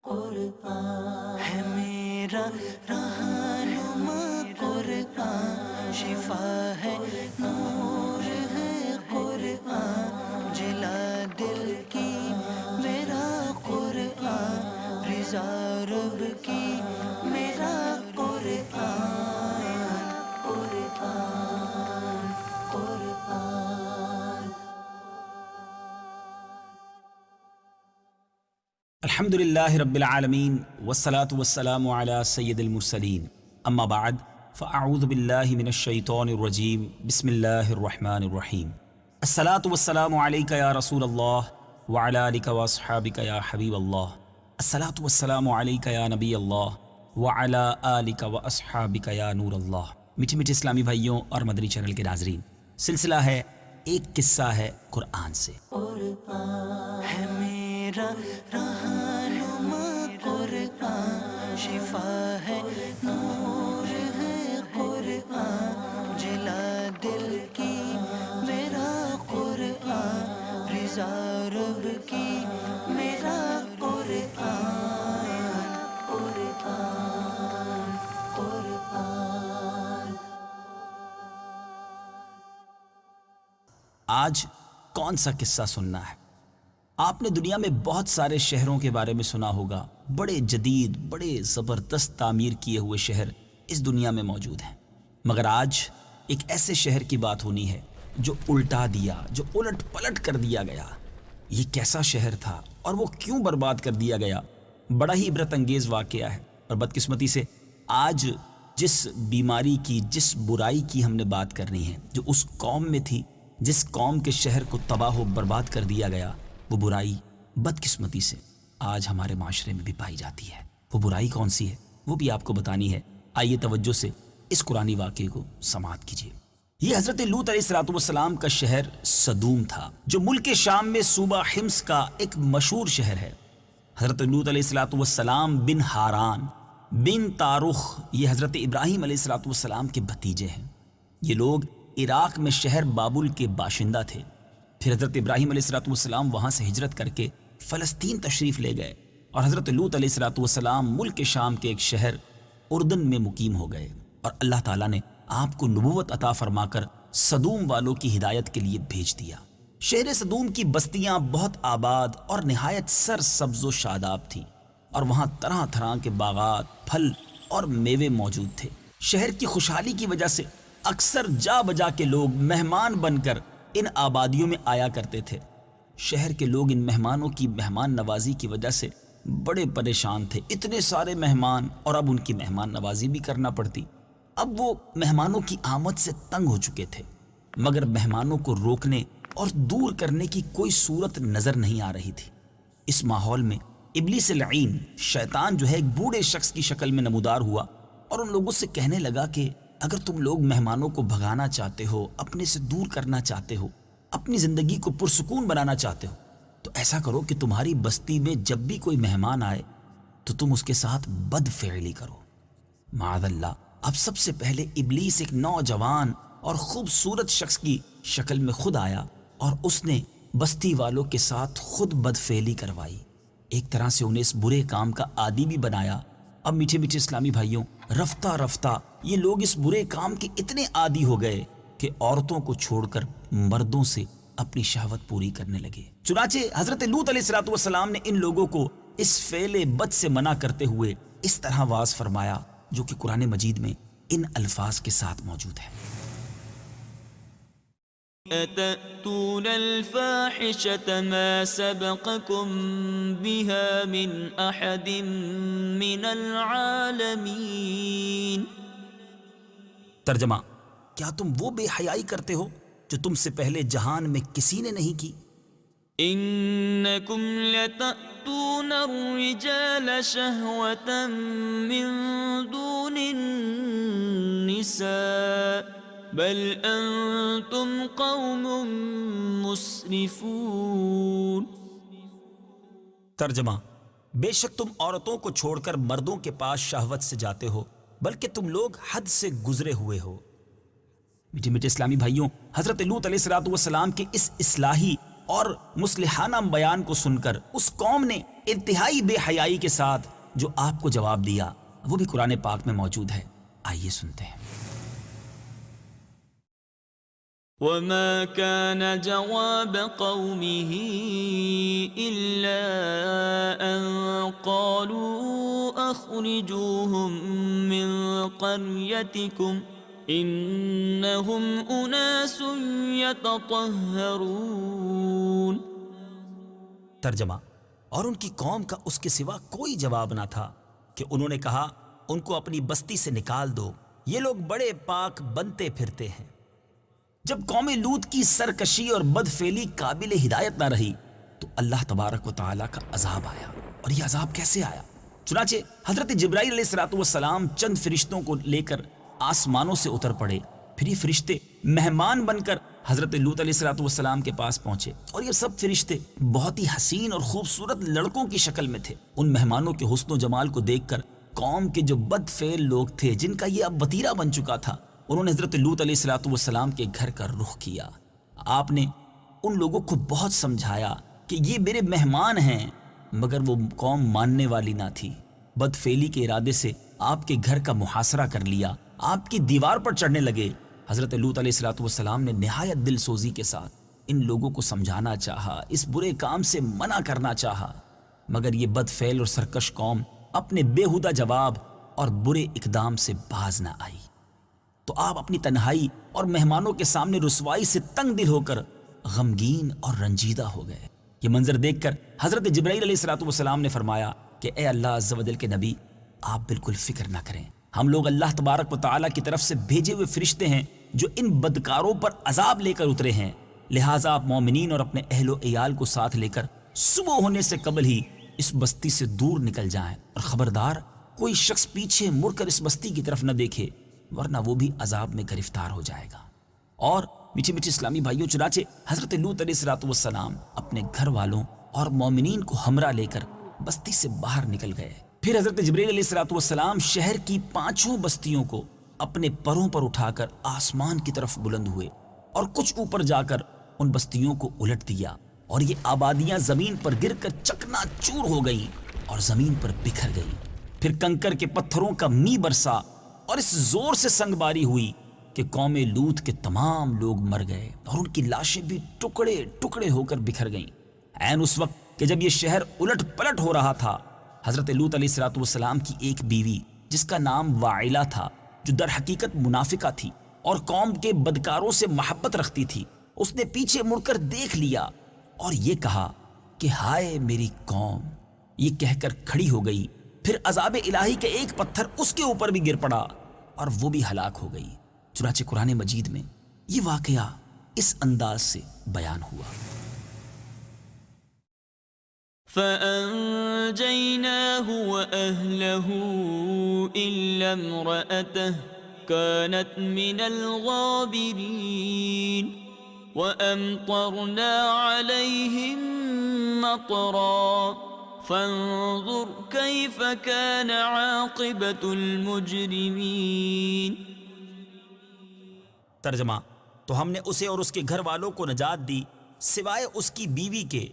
قرآن ہے میرا رہنما، قرآن شفا ہے، نور ہے قرآن، جلا دل کی میرا قرآن، رضا رب کی میرا قرآن، قرآن قرآن۔ الحمدللہ رب العالمین والصلاة والسلام علی سید المرسلین، اما بعد فاعوذ باللہ من الشیطان الرجیم، بسم اللہ الرحمن الرحیم۔ الصلاة والسلام علیک یا رسول اللہ وعلی آلک واصحابک یا حبیب اللہ، الصلاة والسلام علیک یا نبی اللہ وعلی آلک واصحابک یا نور اللہ۔ میٹھے میٹھے اسلامی بھائیوں اور مدنی چینل کے ناظرین، سلسلہ ہے ایک قصہ ہے قرآن سے۔ قرآن ہے میرا رہنما، قرآن شفا ہے، نور ہے قرآن، جلا دل کی میرا قرآن، رضا رب کی میرا قرآن، قرآن قرآن۔ آج کون سا قصہ سننا ہے؟ آپ نے دنیا میں بہت سارے شہروں کے بارے میں سنا ہوگا، بڑے جدید، بڑے زبردست تعمیر کیے ہوئے شہر اس دنیا میں موجود ہیں، مگر آج ایک ایسے شہر کی بات ہونی ہے جو الٹا دیا، جو الٹ پلٹ کر دیا گیا۔ یہ کیسا شہر تھا اور وہ کیوں برباد کر دیا گیا؟ بڑا ہی عبرت انگیز واقعہ ہے، اور بدقسمتی سے آج جس بیماری کی، جس برائی کی ہم نے بات کرنی ہے، جو اس قوم میں تھی، جس قوم کے شہر کو تباہ و برباد کر دیا گیا، وہ برائی بدقسمتی سے آج ہمارے معاشرے میں بھی پائی جاتی ہے۔ وہ برائی کون سی ہے وہ بھی آپ کو بتانی ہے۔ آئیے توجہ سے اس قرآنی واقعے کو سماعت کیجیے۔ یہ حضرت لوط علیہ السلام کا شہر صدوم تھا، جو ملک شام میں صوبہ حمص کا ایک مشہور شہر ہے۔ حضرت لوط علیہ السلام بن ہاران بن تارخ، یہ حضرت ابراہیم علیہ السلام کے بھتیجے ہیں۔ یہ لوگ عراق میں شہر بابل کے باشندہ تھے۔ پھر حضرت ابراہیم علیہ السلام وہاں سے ہجرت کر کے فلسطین تشریف لے گئے، اور حضرت لوط علیہ السلام ملک شام کے ایک شہر اردن میں مقیم ہو گئے، اور اللہ تعالیٰ نے آپ کو نبوت عطا فرما کر صدوم والوں کی ہدایت کے لیے بھیج دیا۔ شہر صدوم کی بستیاں بہت آباد اور نہایت سر سبز و شاداب تھیں، اور وہاں طرح طرح کے باغات، پھل اور میوے موجود تھے۔ شہر کی خوشحالی کی وجہ سے اکثر جا بجا کے لوگ مہمان بن کر ان آبادیوں میں آیا کرتے تھے۔ شہر کے لوگ ان مہمانوں کی مہمان نوازی کی وجہ سے بڑے پریشان تھے، اتنے سارے مہمان، اور اب ان کی مہمان نوازی بھی کرنا پڑتی۔ اب وہ مہمانوں کی آمد سے تنگ ہو چکے تھے، مگر مہمانوں کو روکنے اور دور کرنے کی کوئی صورت نظر نہیں آ رہی تھی۔ اس ماحول میں ابلیس لعین، شیطان جو ہے، ایک بوڑھے شخص کی شکل میں نمودار ہوا، اور ان لوگوں سے کہنے لگا کہ اگر تم لوگ مہمانوں کو بھگانا چاہتے ہو، اپنے سے دور کرنا چاہتے ہو، اپنی زندگی کو پرسکون بنانا چاہتے ہو، تو ایسا کرو کہ تمہاری بستی میں جب بھی کوئی مہمان آئے تو تم اس کے ساتھ بد فعلی کرو۔ معاذ اللہ، اب سب سے پہلے ابلیس ایک نوجوان اور خوبصورت شخص کی شکل میں خود آیا، اور اس نے بستی والوں کے ساتھ خود بد فعلی کروائی، ایک طرح سے انہیں اس برے کام کا عادی بھی بنایا۔ اب میٹھے میٹھے اسلامی بھائیوں، رفتہ رفتہ یہ لوگ اس برے کام کے اتنے عادی ہو گئے کہ عورتوں کو چھوڑ کر مردوں سے اپنی شہوت پوری کرنے لگے۔ چنانچہ حضرت لوط علیہ السلام نے ان لوگوں کو اس فعل بد سے منع کرتے ہوئے اس طرح واعظ فرمایا، جو کہ قرآن مجید میں ان الفاظ کے ساتھ موجود ہے۔ أتأتون الفاحشة ما سبقكم بها من أحد من العالمين۔ ترجمہ، کیا تم وہ بے حیائی کرتے ہو جو تم سے پہلے جہان میں کسی نے نہیں کی؟ إنكم لتأتون الرجال شهوة من دون النساء بل أنتم قوم مسرفون۔ ترجمہ، بے شک تم عورتوں کو چھوڑ کر مردوں کے پاس شہوت سے جاتے ہو، بلکہ تم لوگ حد سے گزرے ہوئے ہو۔ میٹھے میٹھے اسلامی بھائیوں، حضرت لوط علیہ السلام کے اس اصلاحی اور مصلحانہ بیان کو سن کر اس قوم نے انتہائی بے حیائی کے ساتھ جو آپ کو جواب دیا وہ بھی قرآن پاک میں موجود ہے. آئیے سنتے ہیں. وما كان جواب قومه إلا أن قالوا أخرجوهم من قريتكم إنهم أناس يتطهرون. ترجمہ: اور ان کی قوم کا اس کے سوا کوئی جواب نہ تھا کہ انہوں نے کہا ان کو اپنی بستی سے نکال دو، یہ لوگ بڑے پاک بنتے پھرتے ہیں. جب قوم لوط کی سرکشی اور بدفعلی قابل ہدایت نہ رہی تو اللہ تبارک و تعالیٰ کا عذاب آیا. اور یہ عذاب کیسے آیا؟ چنانچہ حضرت جبرائیل علیہ السلام چند فرشتوں کو لے کر آسمانوں سے اتر پڑے. پھر یہ فرشتے مہمان بن کر حضرت لوط علیہ السلام کے پاس پہنچے، اور یہ سب فرشتے بہت ہی حسین اور خوبصورت لڑکوں کی شکل میں تھے. ان مہمانوں کے حسن و جمال کو دیکھ کر قوم کے جو بدفعل لوگ تھے، جن کا یہ اب وتیرہ بن چکا تھا، انہوں نے حضرت لوط علیہ السلام کے گھر کا رخ کیا. آپ نے ان لوگوں کو بہت سمجھایا کہ یہ میرے مہمان ہیں، مگر وہ قوم ماننے والی نہ تھی. بدفعلی کے ارادے سے آپ کے گھر کا محاصرہ کر لیا، آپ کی دیوار پر چڑھنے لگے. حضرت لوط علیہ السلام نے نہایت دل سوزی کے ساتھ ان لوگوں کو سمجھانا چاہا، اس برے کام سے منع کرنا چاہا، مگر یہ بدفعل اور سرکش قوم اپنے بےہودہ جواب اور برے اقدام سے باز نہ آئی. تو آپ اپنی تنہائی اور مہمانوں کے سامنے رسوائی سے تنگ دل ہو کر غمگین اور رنجیدہ ہو گئے. یہ منظر دیکھ کر حضرت جبرائیل علیہ السلام نے فرمایا کہ اے اللہ عز و جل کے نبی، آپ بالکل فکر نہ کریں، ہم لوگ اللہ تبارک و تعالیٰ کی طرف سے بھیجے ہوئے فرشتے ہیں جو ان بدکاروں پر عذاب لے کر اترے ہیں. لہٰذا آپ مومنین اور اپنے اہل و عیال کو ساتھ لے کر صبح ہونے سے قبل ہی اس بستی سے دور نکل جائیں، اور خبردار کوئی شخص پیچھے مڑ کر اس بستی کی طرف نہ دیکھے، ورنہ وہ بھی عذاب میں گرفتار ہو جائے گا. اور میٹھے میٹھے اسلامی بھائیوں، چنانچہ حضرت لوط علیہ السلام اپنے گھر والوں اور مومنین کو ہمراہ لے کر بستی سے باہر نکل گئے. پھر حضرت جبرائیل علیہ السلام شہر کی 5 بستیوں کو اپنے پروں پر اٹھا کر آسمان کی طرف بلند ہوئے، اور کچھ اوپر جا کر ان بستیوں کو الٹ دیا، اور یہ آبادیاں زمین پر گر کر چکنا چور ہو گئیں اور زمین پر بکھر گئیں. پھر کنکر کے پتھروں کا می برسا اور اس زور سے سنگ باری ہوئی کہ قوم لوط کے تمام لوگ مر گئے، اور ان کی لاشیں بھی ٹکڑے ٹکڑے ہو کر بکھر گئیں. عین اس وقت کہ جب یہ شہر الٹ پلٹ ہو رہا تھا، حضرت لوط علیہ السلام کی ایک بیوی جس کا نام واعلہ تھا، جو در حقیقت منافقہ تھی اور قوم کے بدکاروں سے محبت رکھتی تھی، اس نے پیچھے مڑ کر دیکھ لیا اور یہ کہا کہ ہائے میری قوم. یہ کہہ کر کھڑی ہو گئی. پھر عذاب الہی کے ایک پتھر اس کے اوپر بھی گر پڑا اور وہ بھی ہلاک ہو گئی. چنانچہ قرآن مجید میں یہ واقعہ اس انداز سے بیان ہوا. فَأَنجَيْنَاهُ وَأَهْلَهُ إِلَّا امْرَأَتَهُ كَانَتْ مِنَ الْغَابِرِينَ وَأَمْطَرْنَا عَلَيْهِمْ مَطَرًا فَانظُرْ كَيْفَ كَانَ عَاقِبَةُ الْمُجْرِمِينَ. ترجمہ: تو ہم نے اسے اور اس کے گھر والوں کو نجات دی سوائے اس کی بیوی کے،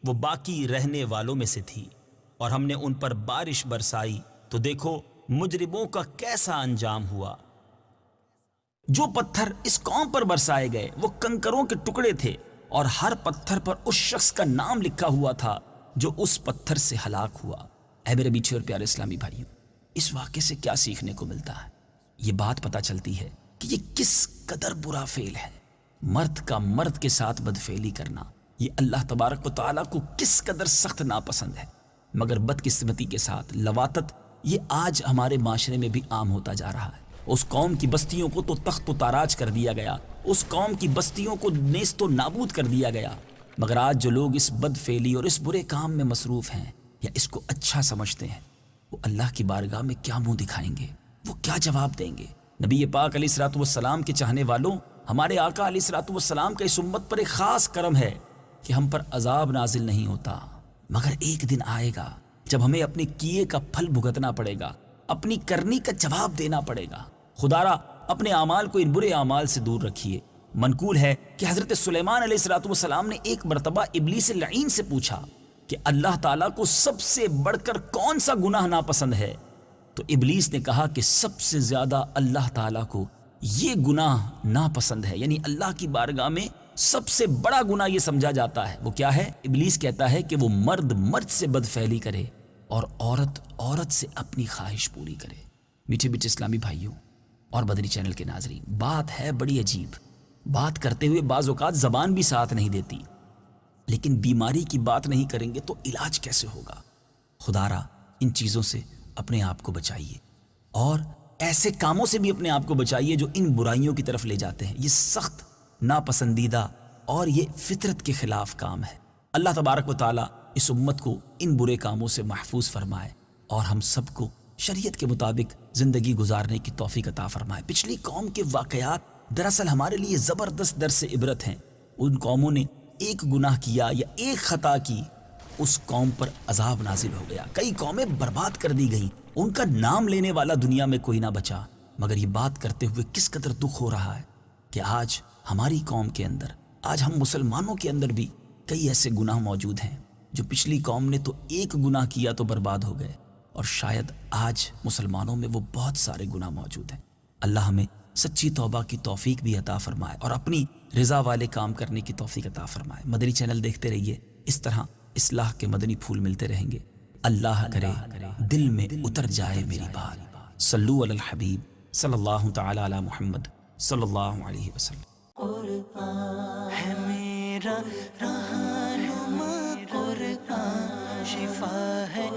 وہ باقی رہنے والوں میں سے تھی، اور ہم نے ان پر بارش برسائی تو دیکھو مجرموں کا کیسا انجام ہوا. جو پتھر اس قوم پر برسائے گئے وہ کنکروں کے ٹکڑے تھے، اور ہر پتھر پر اس شخص کا نام لکھا ہوا تھا جو اس پتھر سے ہلاک ہوا. اے میرے میٹھے اور پیارے اسلامی بھائیوں، اس واقعے سے کیا سیکھنے کو ملتا ہے؟ یہ بات پتہ چلتی ہے کہ یہ کس قدر برا فعل ہے. مرد کا مرد کے ساتھ بدفعلی کرنا یہ اللہ تبارک و تعالیٰ کو کس قدر سخت ناپسند ہے. مگر بدقسمتی کے ساتھ لواطت یہ آج ہمارے معاشرے میں بھی عام ہوتا جا رہا ہے. اس قوم کی بستیوں کو تو تخت و تاراج کر دیا گیا، اس قوم کی بستیوں کو نیست و نابود کر دیا گیا، مگر آج جو لوگ اس بدفعلی اور اس برے کام میں مصروف ہیں یا اس کو اچھا سمجھتے ہیں، وہ اللہ کی بارگاہ میں کیا منہ دکھائیں گے؟ وہ کیا جواب دیں گے؟ نبی پاک علیہ السلام کے چاہنے والوں، ہمارے آقا علیہ السلام کا اس امت پر ایک خاص کرم ہے کہ ہم پر عذاب نازل نہیں ہوتا، مگر ایک دن آئے گا جب ہمیں اپنے کیے کا پھل بھگتنا پڑے گا، اپنی کرنی کا جواب دینا پڑے گا. خدارا اپنے اعمال کو ان برے اعمال سے دور رکھیے. منقول ہے کہ حضرت سلیمان علیہ السلام نے ایک مرتبہ ابلیس لعین سے پوچھا کہ کہ اللہ تعالیٰ کو سب سے بڑھ کر کون سا گناہ ناپسند ہے، تو ابلیس نے کہا کہ سب سے زیادہ اللہ تعالیٰ کو یہ گناہ ناپسند ہے، یعنی اللہ کی بارگاہ میں سب سے بڑا گناہ یہ سمجھا جاتا ہے۔ وہ کیا ہے؟ ابلیس کہتا ہے کہ وہ مرد مرد سے بدفعلی کرے اور عورت عورت سے اپنی خواہش پوری کرے۔ میٹھے میٹھے اسلامی بھائیوں اور بدری چینل کے ناظرین، بات ہے بڑی عجیب، بات کرتے ہوئے بعض اوقات زبان بھی ساتھ نہیں دیتی، لیکن بیماری کی بات نہیں کریں گے تو علاج کیسے ہوگا؟ خدا را ان چیزوں سے اپنے آپ کو بچائیے اور ایسے کاموں سے بھی اپنے آپ کو بچائیے جو ان برائیوں کی طرف لے جاتے ہیں۔ یہ سخت ناپسندیدہ اور یہ فطرت کے خلاف کام ہے۔ اللہ تبارک و تعالیٰ اس امت کو ان برے کاموں سے محفوظ فرمائے اور ہم سب کو شریعت کے مطابق زندگی گزارنے کی توفیق عطا فرمائے۔ پچھلی قوم کے واقعات دراصل ہمارے لیے زبردست درس عبرت ہیں۔ ان قوموں نے ایک گناہ کیا یا ایک خطا کی، اس قوم پر عذاب نازل ہو گیا، کئی قومیں برباد کر دی گئیں، ان کا نام لینے والا دنیا میں کوئی نہ بچا۔ مگر یہ بات کرتے ہوئے کس قدر دکھ ہو رہا ہے کہ آج ہماری قوم کے اندر، آج ہم مسلمانوں کے اندر بھی کئی ایسے گناہ موجود ہیں جو پچھلی قوم نے تو ایک گناہ کیا تو برباد ہو گئے، اور شاید آج مسلمانوں میں وہ بہت سارے گناہ موجود ہیں۔ اللہ ہمیں سچی توبہ کی توفیق بھی عطا فرمائے اور اپنی رضا والے کام کرنے کی توفیق عطا فرمائے۔ مدنی چینل دیکھتے رہیے، اس طرح اصلاح کے مدنی پھول ملتے رہیں گے۔ اللہ کرے دل میں اتر جائے میری بات۔ صلو علی الحبیب صلی اللہ تعالی علی محمد صلی اللہ علیہ وسلم۔ قرآن ہے میرا رہنما، قرآن شفا ہے